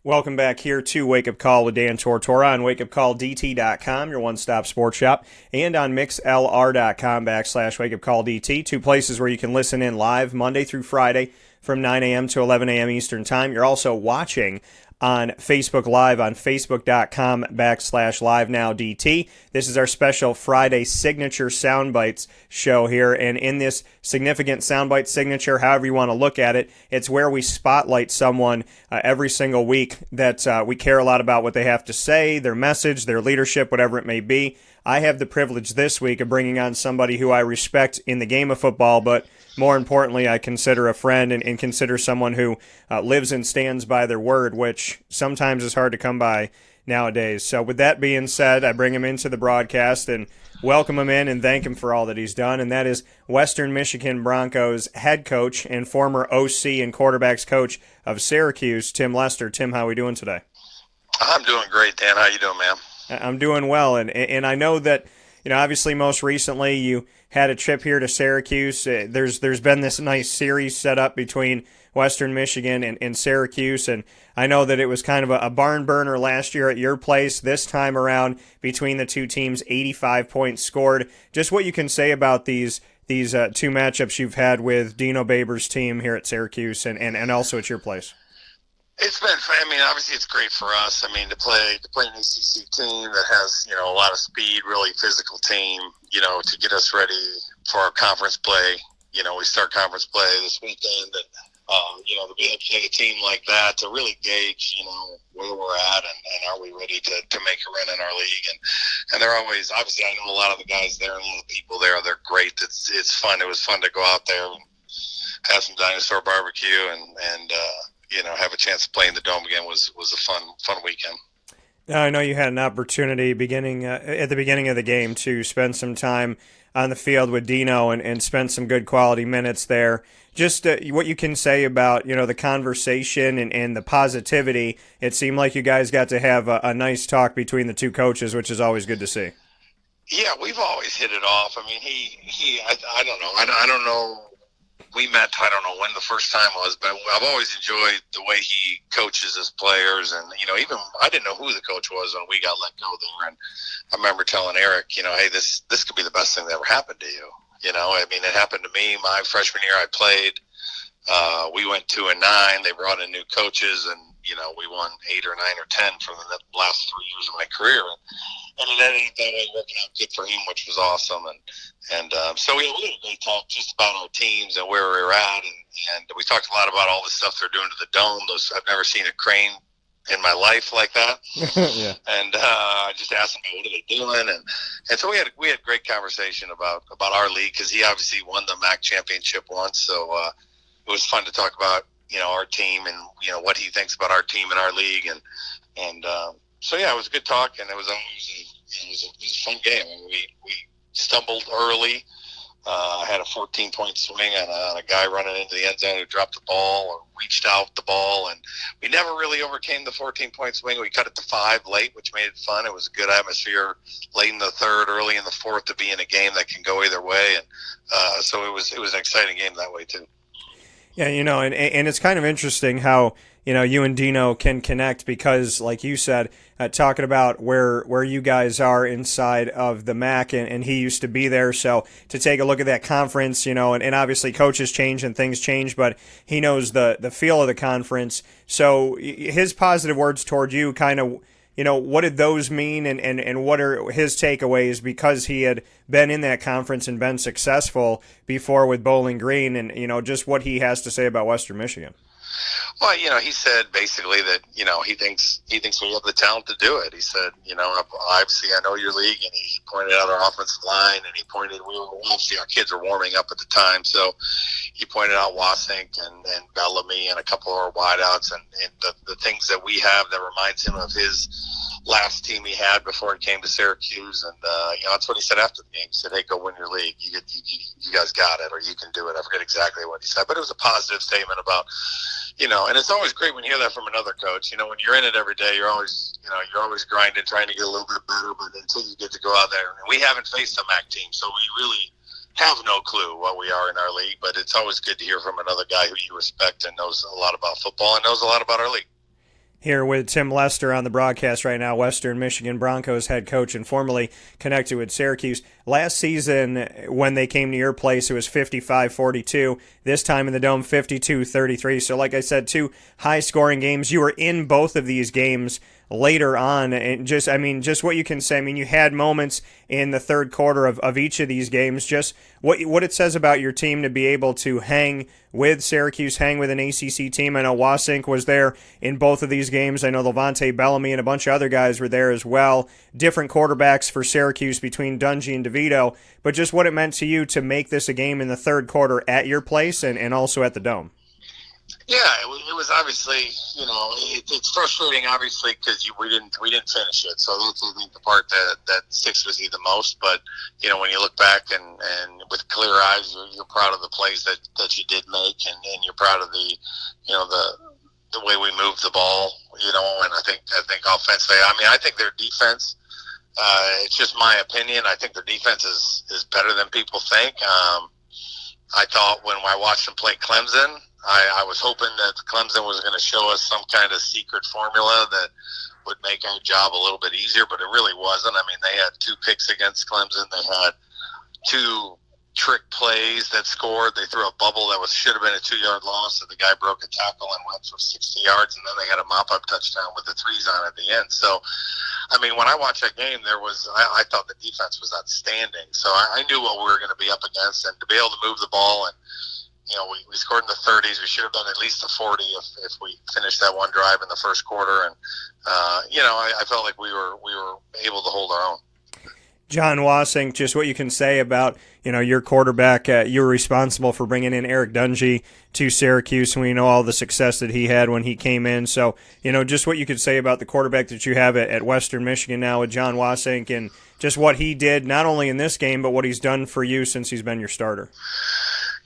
Welcome back here to Wake Up Call with Dan Tortora on wakeupcalldt.com, your one-stop sports shop, and on mixlr.com/wakeupcalldt, two places where you can listen in live Monday through Friday from 9 a.m. to 11 a.m. Eastern Time. You're also watching on Facebook Live on facebook.com/livenowdt. This is our special Friday signature Soundbites show here, and in this significant Soundbite signature, however you want to look at it, it's where we spotlight someone every single week that we care a lot about what they have to say, their message, their leadership, whatever it may be. I have the privilege this week of bringing on somebody who I respect in the game of football, but more importantly, I consider a friend and consider someone who lives and stands by their word, which sometimes is hard to come by nowadays. So with that being said, I bring him into the broadcast and welcome him in and thank him for all that he's done, and that is Western Michigan Broncos head coach and former OC and quarterbacks coach of Syracuse, Tim Lester. Tim, how are we doing today? I'm doing great, Dan. How you doing, man? I'm doing well, and I know that, obviously most recently you had a trip here to Syracuse. There's been this nice series set up between Western Michigan and Syracuse, and I know that it was kind of a barn burner last year at your place. This time around, between the two teams, 85 points scored. Just what you can say about these two matchups you've had with Dino Babers' team here at Syracuse and also at your place. It's been, obviously it's great for us. To play an ACC team that has, a lot of speed, really physical team, to get us ready for our conference play. We start conference play this weekend, and, to be able to play a team like that, to really gauge, where we're at and are we ready to make a run in our league. And they're always, obviously I know a lot of the guys there and a lot of the people there, they're great. It's fun. It was fun to go out there and have some dinosaur barbecue and have a chance to play in the Dome again was a fun weekend. Now, I know you had an opportunity at the beginning of the game to spend some time on the field with Dino and spend some good quality minutes there. Just what you can say about, the conversation and the positivity. It seemed like you guys got to have a nice talk between the two coaches, which is always good to see. Yeah, we've always hit it off. I don't know. I don't know. We met, I don't know when the first time was, but I've always enjoyed the way he coaches his players. And, even I didn't know who the coach was when we got let go there. And I remember telling Eric, hey, this could be the best thing that ever happened to you. It happened to me my freshman year I played. We went 2-9. They brought in new coaches, and, we won 8 or 9 or 10 for the last 3 years of my career. And it ended that way, working out good for him, which was awesome. So we had a great talk just about our teams and where we were at, and we talked a lot about all the stuff they're doing to the Dome. I've never seen a crane in my life like that. Yeah. And I just asked him, what are they doing? And so we had great conversation about our league, because he obviously won the MAC championship once. So it was fun to talk about our team and what he thinks about our team and our league, and so yeah, it was a good talk, and it was a fun game. We stumbled early. Had a 14-point swing on a guy running into the end zone who dropped the ball or reached out the ball, and we never really overcame the 14-point swing. We cut it to 5 late, which made it fun. It was a good atmosphere late in the third, early in the fourth, to be in a game that can go either way, and so it was an exciting game that way too. Yeah, and it's kind of interesting how, you and Dino can connect because, like you said, talking about where you guys are inside of the MAC, and he used to be there. So to take a look at that conference, and obviously coaches change and things change, but he knows the feel of the conference. So his positive words toward you kind of, what did those mean, and what are his takeaways, because he had been in that conference and been successful before with Bowling Green, and, just what he has to say about Western Michigan? Well, he said basically that, he thinks we have the talent to do it. He said, obviously I know your league, and he pointed out our offensive line, and he pointed, obviously our kids were warming up at the time, so he pointed out Wasink and Bellamy and a couple of our wideouts, and the things that we have that reminds him of his last team he had before he came to Syracuse. And that's what he said after the game. He said, hey, go win your league. You guys got it, or you can do it. I forget exactly what he said, but it was a positive statement about, and it's always great when you hear that from another coach. When you're in it every day, you're always grinding, trying to get a little bit better, but until you get to go out there, and we haven't faced a MAC team, so we really have no clue what we are in our league, but it's always good to hear from another guy who you respect and knows a lot about football and knows a lot about our league. Here with Tim Lester on the broadcast right now, Western Michigan Broncos head coach and formerly connected with Syracuse. Last season, when they came to your place, it was 55-42. This time in the Dome, 52-33. So like I said, two high-scoring games. You were in both of these games later on, and just what you can say. I mean, you had moments in the third quarter of each of these games. Just what it says about your team to be able to hang with Syracuse, hang with an ACC team. I know Wasink was there in both of these games. I know Levante Bellamy and a bunch of other guys were there as well. Different quarterbacks for Syracuse between Dungy and DeVito, but just what it meant to you to make this a game in the third quarter at your place and also at the Dome. Yeah, it was obviously, it's frustrating, obviously, because we didn't finish it. So that's, I think, the part that sticks with you the most. But when you look back and with clear eyes, you're proud of the plays that you did make, and you're proud of the way we moved the ball. And I think offensively, I think their defense. It's just my opinion. I think their defense is better than people think. I thought when I watched them play Clemson, I was hoping that Clemson was going to show us some kind of secret formula that would make our job a little bit easier, but it really wasn't. I mean, they had 2 picks against Clemson. They had 2 trick plays that scored. They threw a bubble that should have been a 2-yard loss, and the guy broke a tackle and went for 60 yards, and then they had a mop-up touchdown with the 3s on at the end. So, when I watched that game, I thought the defense was outstanding. So I knew what we were going to be up against, and to be able to move the ball and we scored in the 30s. We should have done at least a 40 if we finished that one drive in the first quarter. And, I felt like we were able to hold our own. John Wasink, just what you can say about, your quarterback. You were responsible for bringing in Eric Dungy to Syracuse, and we know all the success that he had when he came in. So, just what you could say about the quarterback that you have at Western Michigan now with John Wasink and just what he did, not only in this game, but what he's done for you since he's been your starter.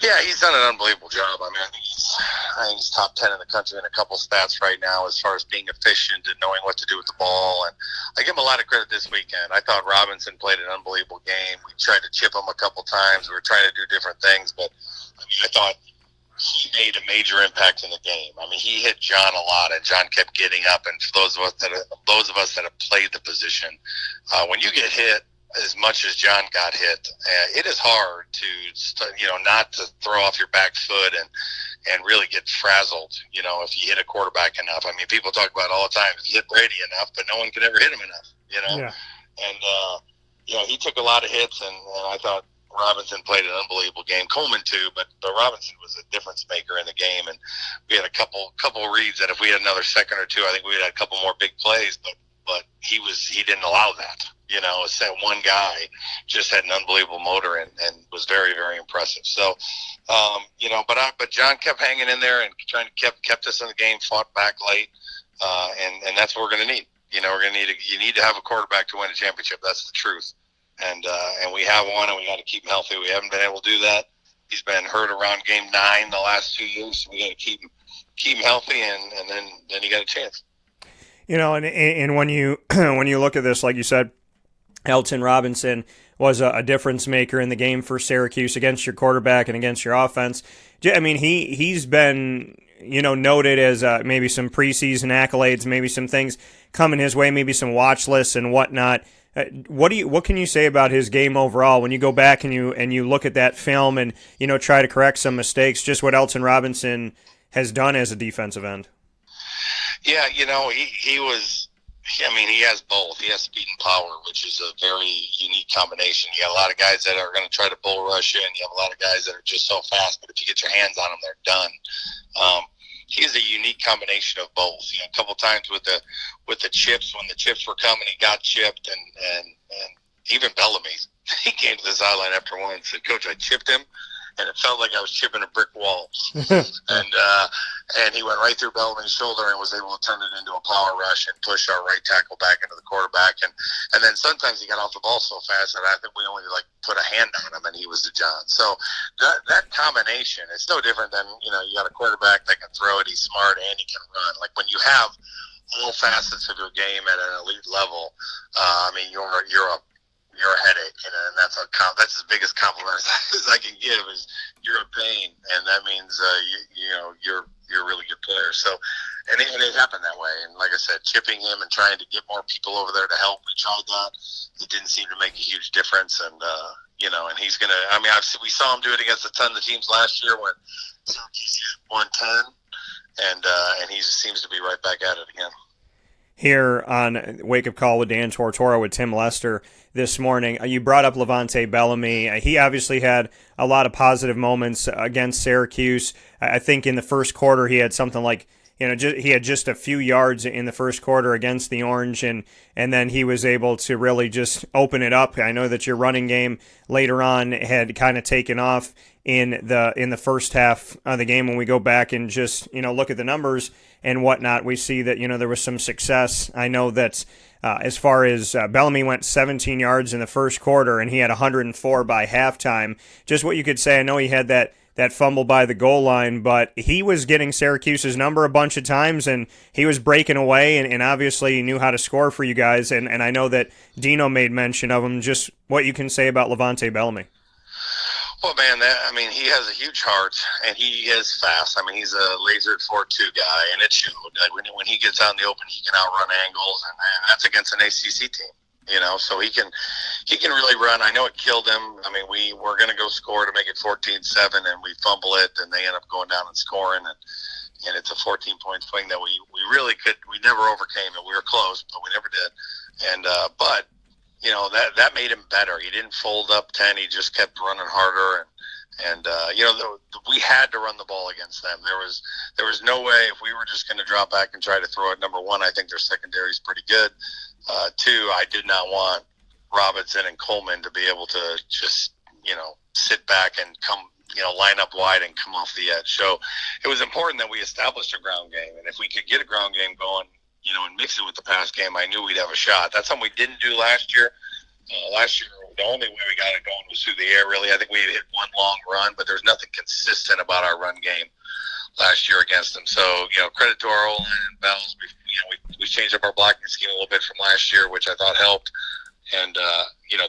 Yeah, he's done an unbelievable job. I think he's top 10 in the country in a couple stats right now as far as being efficient and knowing what to do with the ball. And I give him a lot of credit this weekend. I thought Robinson played an unbelievable game. We tried to chip him a couple times. We were trying to do different things, but I thought he made a major impact in the game. He hit John a lot, and John kept getting up. And for those of us that have played the position, when you get hit as much as John got hit, it is hard to, not to throw off your back foot and really get frazzled, if you hit a quarterback enough. People talk about it all the time. If you hit Brady enough, but no one can ever hit him enough, Yeah. And, he took a lot of hits, and I thought Robinson played an unbelievable game. Coleman too, but Robinson was a difference maker in the game, and we had a couple reads that if we had another second or two, I think we had a couple more big plays, but he didn't allow that. One guy just had an unbelievable motor and was very, very impressive. So, but John kept hanging in there and kept us in the game, fought back late, and that's what we're going to need. You need to have a quarterback to win a championship. That's the truth. And we have one, and we got to keep him healthy. We haven't been able to do that. He's been hurt around game 9 the last 2 years. So we got to keep him healthy, and then you got a chance. And when you when you look at this, like you said, Elton Robinson was a difference maker in the game for Syracuse against your quarterback and against your offense. He's been noted as maybe some preseason accolades, maybe some things coming his way, maybe some watch lists and whatnot. What can you say about his game overall when you go back and you look at that film and try to correct some mistakes? Just what Elton Robinson has done as a defensive end. Yeah, he was. He has both. He has speed and power, which is a very unique combination. You got a lot of guys that are going to try to bull rush you, and you have a lot of guys that are just so fast, but if you get your hands on them, they're done. He's a unique combination of both. A couple times with the chips, when the chips were coming, he got chipped, and even Bellamy, he came to the sideline after one and said, "Coach, I chipped him, and it felt like I was chipping a brick wall." And he went right through Bellamy's shoulder and was able to turn it into a power rush and push our right tackle back into the quarterback. And then sometimes he got off the ball so fast that I think we only put a hand on him, and he was the John. So that combination, it's no different than, you got a quarterback that can throw it, he's smart, and he can run. When you have all facets of your game at an elite level, you're a headache, and that's his biggest compliment as I can give is you're a pain, and that means you're a really good player. So, And it happened that way. And like I said, chipping him and trying to get more people over there to help, we tried that. It didn't seem to make a huge difference. And, and he's going to – I mean, we saw him do it against a ton of teams last year when Syracuse had 110, and he seems to be right back at it again. Here on Wake Up Call with Dan Tortora with Tim Lester this morning, you brought up Levante Bellamy. He obviously had a lot of positive moments against Syracuse. I think in the first quarter he had something like, he had just a few yards in the first quarter against the Orange, and then he was able to really just open it up. I know that your running game later on had kind of taken off in the first half of the game. When we go back and just look at the numbers and whatnot, we see that there was some success. I know that as far as Bellamy went 17 yards in the first quarter, and he had 104 by halftime. Just what you could say. I know he had that fumble by the goal line, but he was getting Syracuse's number a bunch of times, and he was breaking away, and obviously he knew how to score for you guys, and I know that Dino made mention of him. Just what you can say about Levante Bellamy. Well, man, he has a huge heart, and he is fast. I mean, he's a lasered 4-2 guy, and it showed. Like, when he gets out in the open, he can outrun angles, and that's against an ACC team. So he can really run. I know it killed him. I mean, we were going to go score to make it 14-7, and we fumble it, and they end up going down and scoring, and it's a 14-point swing that we really we never overcame it. We were close, but we never did. And but that made him better. He didn't fold up 10. He just kept running harder, and we had to run the ball against them. There was no way if we were just going to drop back and try to throw it. Number one, I think their secondary is pretty good. Two, I did not want Robinson and Coleman to be able to just, sit back and come, line up wide and come off the edge. So it was important that we established a ground game. And if we could get a ground game going, and mix it with the pass game, I knew we'd have a shot. That's something we didn't do last year. Last year, the only way we got it going was through the air, really. I think we hit one long run, but there's nothing consistent about our run game last year against them. So, credit to our O-line and Bells. We changed up our blocking scheme a little bit from last year, which I thought helped. And,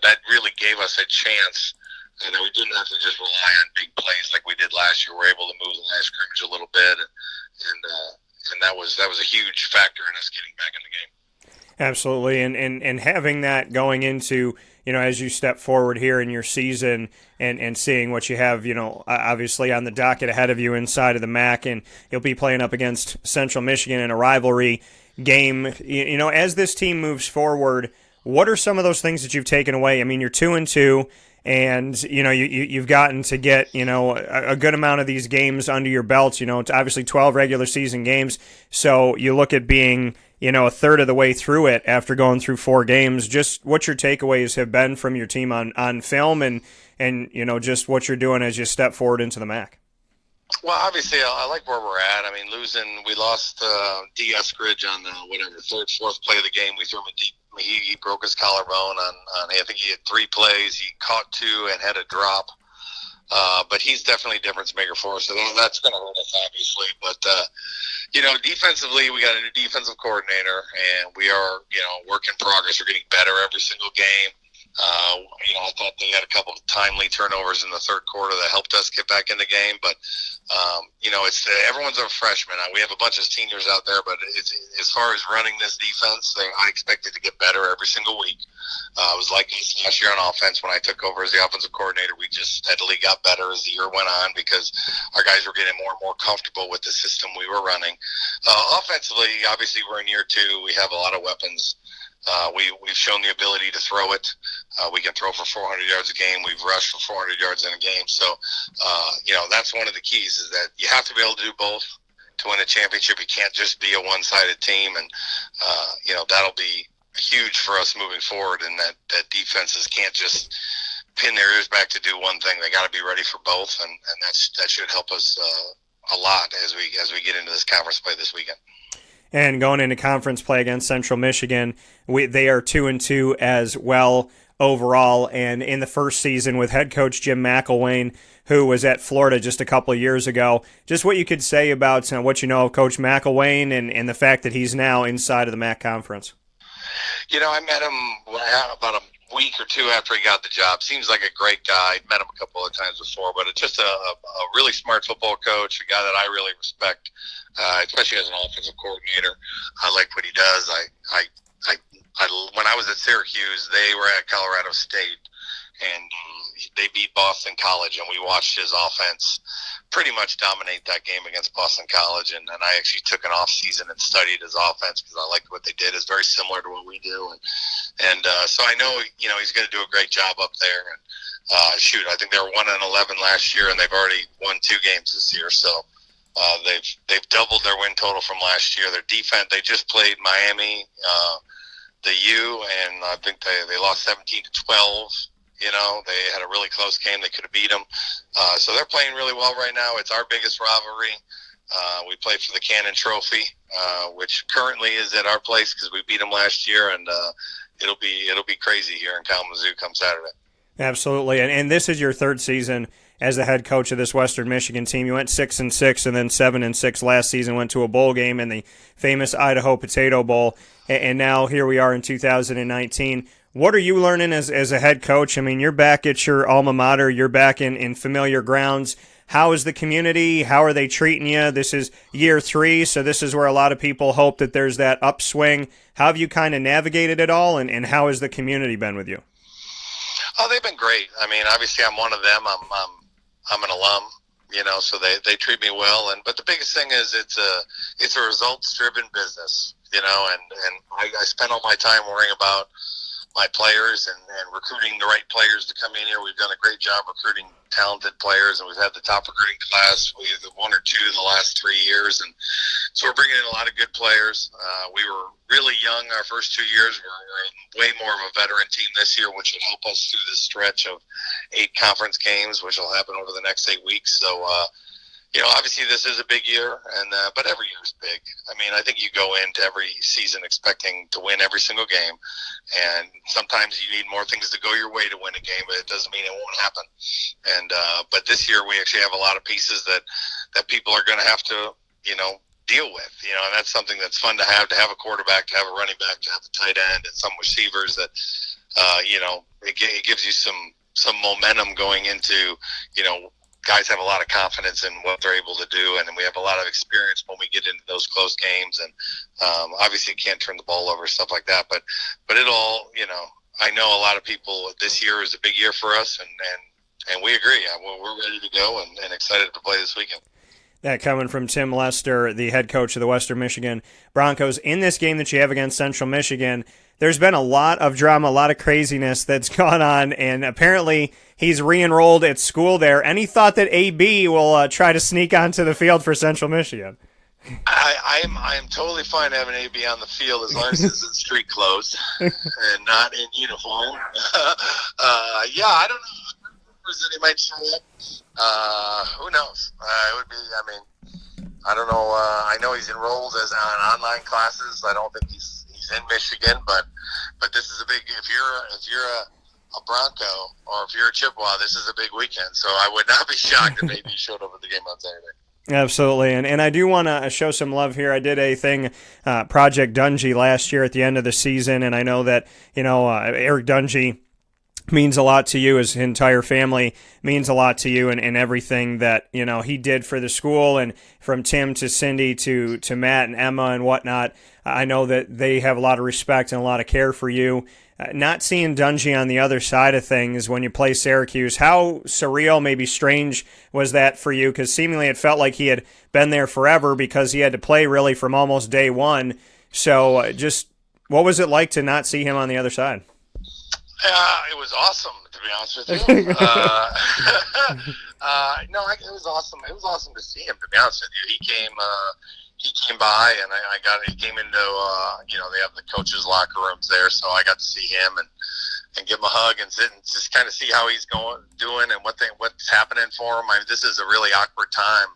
that really gave us a chance. And we didn't have to just rely on big plays like we did last year. We were able to move the line of scrimmage a little bit. And that was a huge factor in us getting back in the game. Absolutely. And having that going into, as you step forward here in your season and seeing what you have, obviously on the docket ahead of you inside of the MAC, and you'll be playing up against Central Michigan in a rivalry game. As this team moves forward, what are some of those things that you've taken away? I mean, you're 2-2. And, you've gotten to get, a good amount of these games under your belt. It's obviously 12 regular season games. So you look at being, a third of the way through it after going through 4 games. Just what your takeaways have been from your team on film and just what you're doing as you step forward into the MAC. Well, obviously, I like where we're at. I mean, we lost D. Eskridge on the, third, fourth play of the game. We threw him a deep. He broke his collarbone on I think he had 3 plays. He caught 2 and had a drop. But he's definitely a difference maker for us. So that's going to hurt us, obviously. But, defensively, we got a new defensive coordinator, and we are, work in progress. We're getting better every single game. I thought they had a couple of timely turnovers in the third quarter that helped us get back in the game. But, it's everyone's a freshman. We have a bunch of seniors out there, but it's, as far as running this defense, I expect it to get better every single week. It was like this last year on offense when I took over as the offensive coordinator. We just steadily got better as the year went on because our guys were getting more and more comfortable with the system we were running. Offensively, obviously, we're in year 2. We have a lot of weapons. We've shown the ability to throw it. We can throw for 400 yards a game. We've rushed for 400 yards in a game. So, that's one of the keys is that you have to be able to do both to win a championship. You can't just be a one-sided team. And, that'll be huge for us moving forward, and that defenses can't just pin their ears back to do one thing. They got to be ready for both, and that should help us a lot as we get into this conference play this weekend. And going into conference play against Central Michigan, they are 2-2 as well overall. And in the first season with head coach Jim McElwain, who was at Florida just a couple of years ago, just what you could say about what you know of Coach McElwain and the fact that he's now inside of the MAC conference. I met him about week or two after he got the job. Seems like a great guy. I'd met him a couple of times before, but it's just a really smart football coach, a guy that I really respect, especially as an offensive coordinator. I like what he does. When I was at Syracuse, they were at Colorado State, and they beat Boston College, and we watched his offense pretty much dominate that game against Boston College. And then I actually took an off season and studied his offense because I liked what they did. It's very similar to what we do, and so I know he's going to do a great job up there. And I think they were 1-11 last year, and they've already won 2 games this year. So they've doubled their win total from last year. Their defense, they just played Miami, the U, and I think they lost 17-12. They had a really close game. They could have beat them. So they're playing really well right now. It's our biggest rivalry. We play for the Cannon Trophy, which currently is at our place because we beat them last year, and it'll be crazy here in Kalamazoo come Saturday. Absolutely, and this is your 3rd season as the head coach of this Western Michigan team. You went 6-6 and then 7-6 last season, went to a bowl game in the famous Idaho Potato Bowl, and now here we are in 2019. What are you learning as a head coach? I mean, you're back at your alma mater. You're back in familiar grounds. How is the community? How are they treating you? This is year 3, so this is where a lot of people hope that there's that upswing. How have you kind of navigated it all, and how has the community been with you? Oh, they've been great. I mean, obviously, I'm one of them. I'm an alum, so they treat me well. But the biggest thing is it's a results-driven business, and I spend all my time worrying about my players and recruiting the right players to come in here. We've done a great job recruiting talented players, and we've had the top recruiting class. We had 1 or 2 the last 3 years, and so we're bringing in a lot of good players. We were really young our first 2 years. We're way more of a veteran team this year, which will help us through this stretch of 8 conference games, which will happen over the next 8 weeks. So, obviously this is a big year, but every year is big. I mean, I think you go into every season expecting to win every single game, and sometimes you need more things to go your way to win a game, but it doesn't mean it won't happen. And but this year we actually have a lot of pieces that people are going to have to, deal with, and that's something that's fun to have a quarterback, to have a running back, to have a tight end, and some receivers that, it gives you some momentum going into, guys have a lot of confidence in what they're able to do, and then we have a lot of experience when we get into those close games, and obviously you can't turn the ball over, stuff like that, but it all, I know a lot of people, this year is a big year for us, and we agree. We're ready to go and excited to play this weekend. That coming from Tim Lester, the head coach of the Western Michigan Broncos. In this game that you have against Central Michigan, there's been a lot of drama, a lot of craziness that's gone on, and apparently he's re-enrolled at school there. Any thought that AB will try to sneak onto the field for Central Michigan? I am totally fine having AB on the field as long as it's in street clothes and not in uniform. I don't know. That he might show up. Who knows? It would be. I mean, I don't know. I know he's enrolled as on online classes. I don't think he's in Michigan, but this is a big. If you're a Bronco or if you're a Chippewa, this is a big weekend. So I would not be shocked if maybe he showed up at the game on Saturday. Absolutely, and I do want to show some love here. I did a thing, Project Dungy, last year at the end of the season, and I know that Eric Dungy means a lot to you. His entire family means a lot to you, and everything that he did for the school, and from Tim to Cindy to Matt and Emma and whatnot. I know that they have a lot of respect and a lot of care for you. Not seeing Dungy on the other side of things when you play Syracuse, how surreal, maybe strange was that for you? Because seemingly it felt like he had been there forever because he had to play really from almost day one. So just what was it like to not see him on the other side? It was awesome, to be honest with you. It was awesome. It was awesome to see him, to be honest with you. He came by, and he came into, they have the coaches' locker rooms there, so I got to see him and give him a hug and sit and just kind of see how he's doing and what's happening for him. I mean, this is a really awkward time.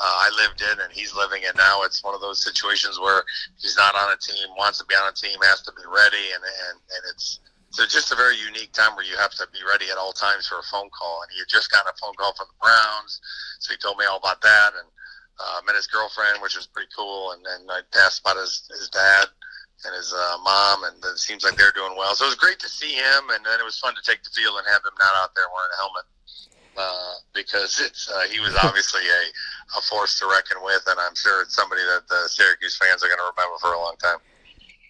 I lived it, and he's living it now. It's one of those situations where he's not on a team, wants to be on a team, has to be ready, and it's just a very unique time where you have to be ready at all times for a phone call. And he had just gotten a phone call from the Browns, so he told me all about that, and met his girlfriend, which was pretty cool, and then I asked about his dad and his mom, and it seems like they're doing well. So it was great to see him, and then it was fun to take the field and have him not out there wearing a helmet. Because he was obviously a force to reckon with, and I'm sure it's somebody that the Syracuse fans are going to remember for a long time.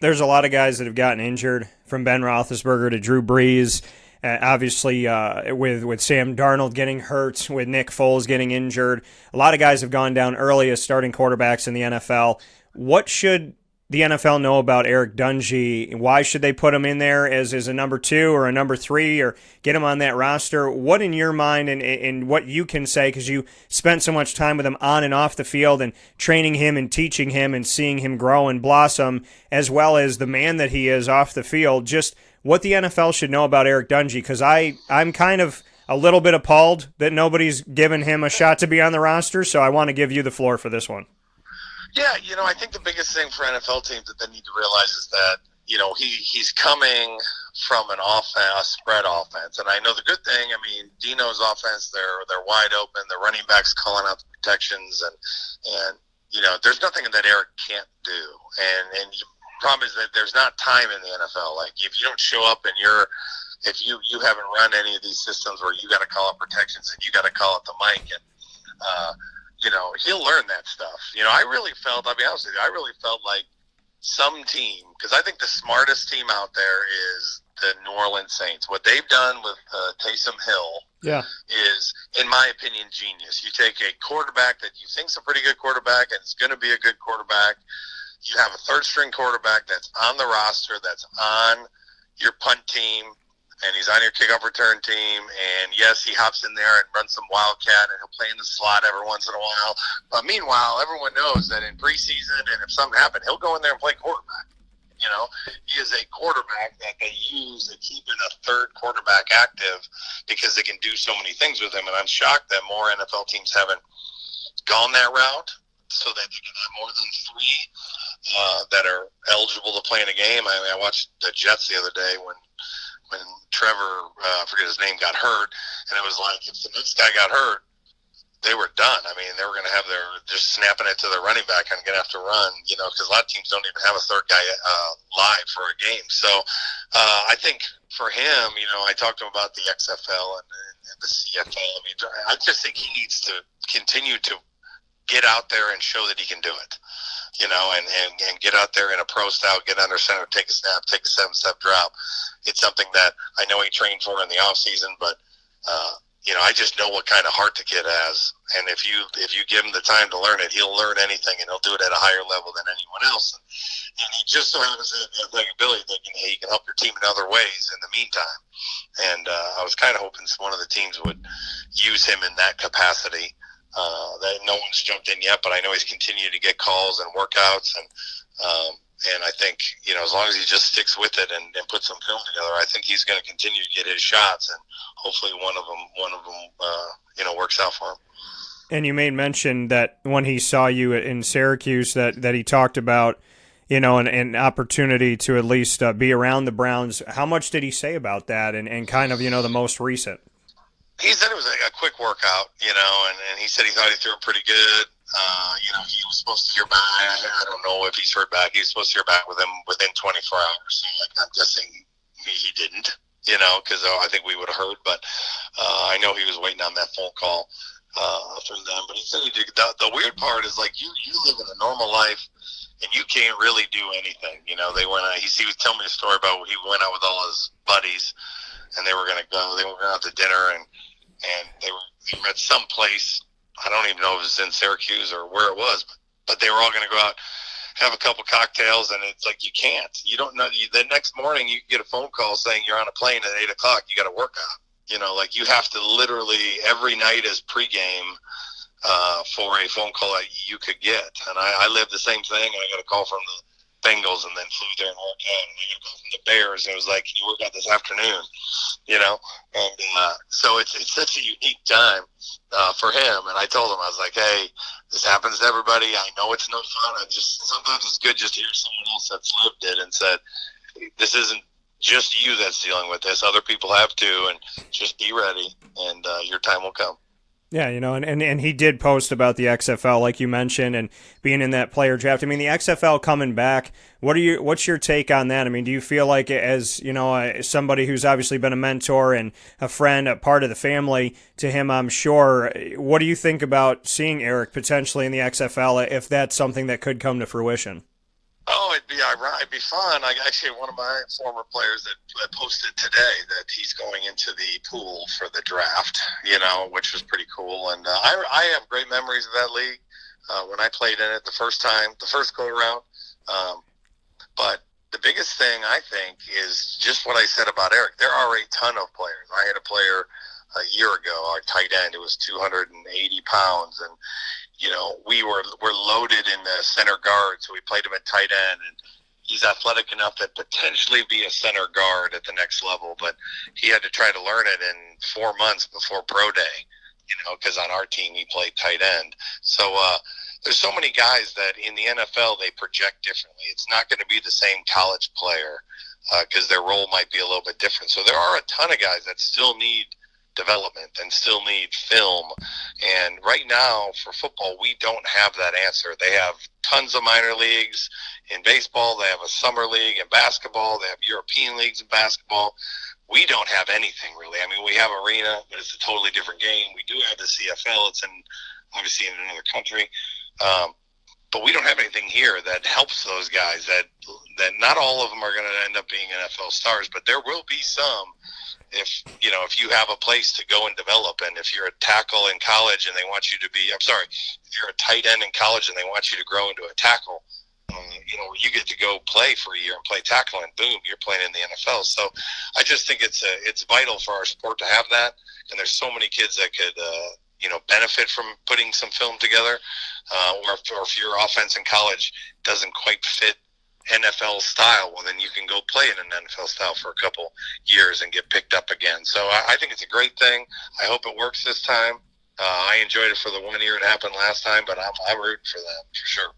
There's a lot of guys that have gotten injured, from Ben Roethlisberger to Drew Brees. Obviously, with Sam Darnold getting hurt, with Nick Foles getting injured, a lot of guys have gone down early as starting quarterbacks in the NFL. What should the NFL know about Eric Dungey? Why should they put him in there as a number 2 or a number 3 or get him on that roster? What in your mind and what you can say, because you spent so much time with him on and off the field and training him and teaching him and seeing him grow and blossom, as well as the man that he is off the field, just what the NFL should know about Eric Dungey, because I'm kind of a little bit appalled that nobody's given him a shot to be on the roster, so I want to give you the floor for this one. Yeah, I think the biggest thing for NFL teams that they need to realize is that, he's coming from an offense, a spread offense. And I know the good thing, Dino's offense, they're wide open, the running backs calling out the protections, and there's nothing that Eric can't do. And the problem is that there's not time in the NFL. Like, if you don't show up and if you haven't run any of these systems where you got to call out protections and you got to call out the mic, and he'll learn that stuff. I'll be honest with you, I really felt like some team, because I think the smartest team out there is the New Orleans Saints. What they've done with Taysom Hill is, in my opinion, genius. You take a quarterback that you think's a pretty good quarterback and it's going to be a good quarterback. You have a third-string quarterback that's on the roster, that's on your punt team, and he's on your kickoff return team, and yes, he hops in there and runs some Wildcat, and he'll play in the slot every once in a while. But meanwhile, everyone knows that in preseason, and if something happened, he'll go in there and play quarterback. He is a quarterback that they use to keep a third quarterback active because they can do so many things with him, and I'm shocked that more NFL teams haven't gone that route so that they can have more than 3 that are eligible to play in a game. I watched the Jets the other day when Trevor, I forget his name, got hurt, and it was like, if the next guy got hurt, they were done. They were going to have just snapping it to their running back and going to have to run, because a lot of teams don't even have a third guy live for a game. So I think for him, I talked to him about the XFL and the CFL. I just think he needs to continue to get out there and show that he can do it. And get out there in a pro style, get under center, take a snap, take a 7-step drop. It's something that I know he trained for in the off season, but I just know what kind of heart the kid has. And if you give him the time to learn it, he'll learn anything, and he'll do it at a higher level than anyone else. And he just so happens to have the athletic ability that he can help your team in other ways in the meantime. And I was kind of hoping one of the teams would use him in that capacity. That no one's jumped in yet, but I know he's continued to get calls and workouts, and I think as long as he just sticks with it and puts some film together, I think he's going to continue to get his shots, and hopefully one of them works out for him. And you made mention that when he saw you in Syracuse, that he talked about an opportunity to at least be around the Browns. How much did he say about that, and kind of the most recent? He said it was a quick workout, and he said he thought he threw it pretty good. He was supposed to hear back. I don't know if he's heard back. He was supposed to hear back with him within 24 hours. So I'm guessing he didn't, because I think we would have heard. But I know he was waiting on that phone call from them. But he said he did. The weird part is, like, you live in a normal life, and you can't really do anything. They went out. He was telling me a story about he went out with all his buddies, and they were going to go. They were going out to dinner, and they were at some place. I don't even know if it was in Syracuse or where it was, but they were all going to go out, have a couple cocktails, and it's like, you can't. You don't know. The next morning, you get a phone call saying you're on a plane at 8 o'clock. You got to work out. You have to literally every night as pregame for a phone call that you could get. And I lived the same thing, and I got a call from the Bengals and then flew there and worked out, and I got a call from the Bears, and it was like, can you work out this afternoon? And so it's such a unique time for him. And I told him, I was like, hey, this happens to everybody. I know it's no fun. Sometimes it's good just to hear someone else that's lived it and said, this isn't just you that's dealing with this. Other people have too, and just be ready, and your time will come. Yeah, and he did post about the XFL, like you mentioned, and being in that player draft. I mean, the XFL coming back. What's your take on that? I mean, do you feel like, as somebody who's obviously been a mentor and a friend, a part of the family to him, I'm sure. What do you think about seeing Eric potentially in the XFL if that's something that could come to fruition? Oh, it'd be fun. Actually, one of my former players that posted today that he's going into the pool for the draft, which was pretty cool. And I have great memories of that league when I played in it the first go around. But the biggest thing I think is just what I said about Eric. There are a ton of players. I had a player a year ago, our tight end, who was 280 pounds, and we're loaded in the center guard, so we played him at tight end, and he's athletic enough to potentially be a center guard at the next level, but he had to try to learn it in 4 months before pro day, because on our team he played tight end. So there's so many guys that in the NFL they project differently. It's not going to be the same college player because their role might be a little bit different. So there are a ton of guys that still need development and still need film, and right now for football we don't have that answer. They have tons of minor leagues in baseball, they have a summer league in basketball, they have European leagues in basketball. We don't have anything really. I mean, we have arena, but it's a totally different game. We do have the CFL, it's obviously in another country, but we don't have anything here that helps those guys. That not all of them are going to end up being NFL stars, but there will be some. If you have a place to go and develop, and if you're a tackle in college and they want you to be, if you're a tight end in college and they want you to grow into a tackle, you get to go play for a year and play tackle, and boom, you're playing in the NFL. So I just think it's vital for our sport to have that, and there's so many kids that could benefit from putting some film together, or if your offense in college doesn't quite fit NFL style, well, then you can go play in an NFL style for a couple years and get picked up again. So I think it's a great thing. I hope it works this time. I enjoyed it for the 1 year it happened last time, but I'm rooting for that for sure.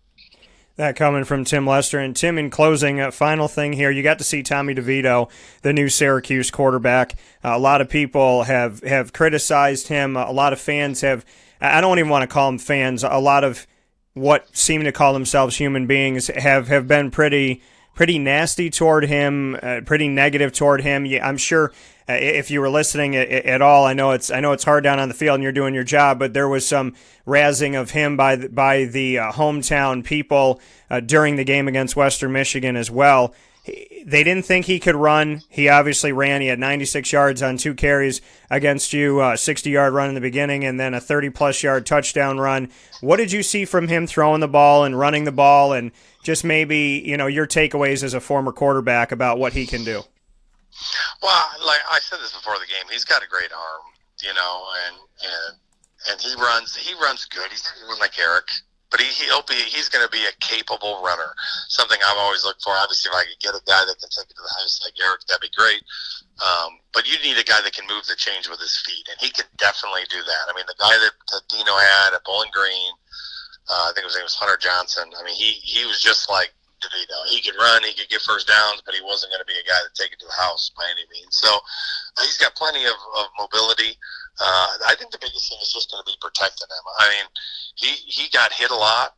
That coming from Tim Lester. And Tim, in closing, final thing here, you got to see Tommy DeVito, the new Syracuse quarterback. A lot of people have criticized him. A lot of fans have, I don't even want to call them fans, a lot of what seem to call themselves human beings have been pretty nasty toward him, pretty negative toward him. I'm sure if you were listening at all, I know it's hard down on the field and you're doing your job, but there was some razzing of him by the hometown people during the game against Western Michigan as well. They didn't think he could run. He obviously ran. He had 96 yards on 2 carries against you, a 60-yard run in the beginning, and then a 30-plus yard touchdown run. What did you see from him throwing the ball and running the ball, and just maybe your takeaways as a former quarterback about what he can do? Well, like I said this before the game, he's got a great arm, and he runs good. He's not like Eric. But he's going to be a capable runner, something I've always looked for. Obviously, if I could get a guy that can take it to the house like Eric, that'd be great. But you need a guy that can move the chains with his feet, and he can definitely do that. I mean, the guy that Dino had at Bowling Green, I think his name was Hunter Johnson. I mean, he was just like DeVito. He could run, he could get first downs, but he wasn't going to be a guy to take it to the house by any means. So he's got plenty of mobility. I think the biggest thing is just going to be protecting him. I mean, he got hit a lot.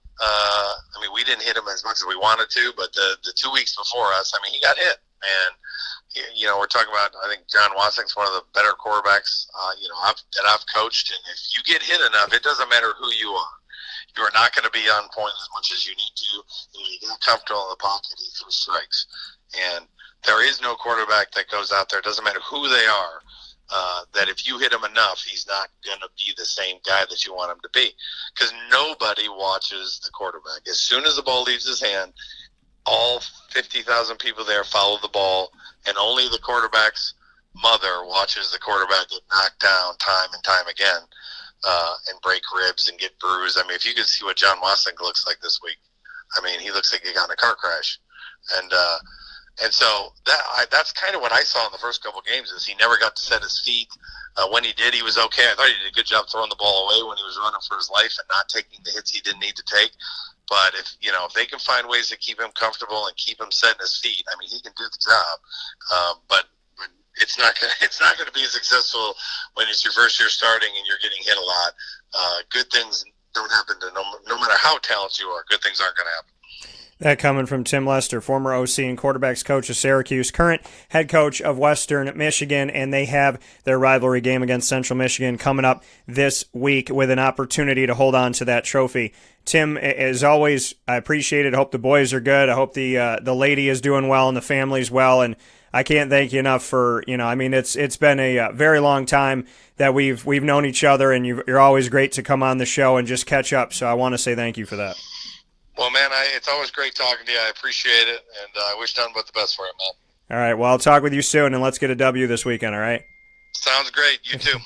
We didn't hit him as much as we wanted to, but the 2 weeks before us, he got hit. And, we're talking about, I think John Wassing's one of the better quarterbacks, that I've coached. And if you get hit enough, it doesn't matter who you are. You are not going to be on point as much as you need to. When you get comfortable in the pocket, he throws strikes. And there is no quarterback that goes out there, it doesn't matter who they are, that if you hit him enough, he's not going to be the same guy that you want him to be. Because nobody watches the quarterback. As soon as the ball leaves his hand, all 50,000 people there follow the ball, and only the quarterback's mother watches the quarterback get knocked down time and time again and break ribs and get bruised. If you could see what John Wassink looks like this week, he looks like he got in a car crash. And so that's kind of what I saw in the first couple of games is he never got to set his feet. When he did, he was okay. I thought he did a good job throwing the ball away when he was running for his life and not taking the hits he didn't need to take. But if they can find ways to keep him comfortable and keep him setting his feet, he can do the job. But it's not gonna be successful when it's your first year starting and you're getting hit a lot. Good things don't happen to no matter how talented you are. Good things aren't going to happen. That coming from Tim Lester, former OC and quarterbacks coach of Syracuse, current head coach of Western Michigan, and they have their rivalry game against Central Michigan coming up this week with an opportunity to hold on to that trophy. Tim, as always, I appreciate it. I hope the boys are good. I hope the lady is doing well and the family's well, and I can't thank you enough for, it's been a very long time that we've known each other, and you're always great to come on the show and just catch up, so I want to say thank you for that. Well, man, it's always great talking to you. I appreciate it, and I wish nothing but the best for you, man. All right, well, I'll talk with you soon, and let's get a W this weekend, all right? Sounds great. You too.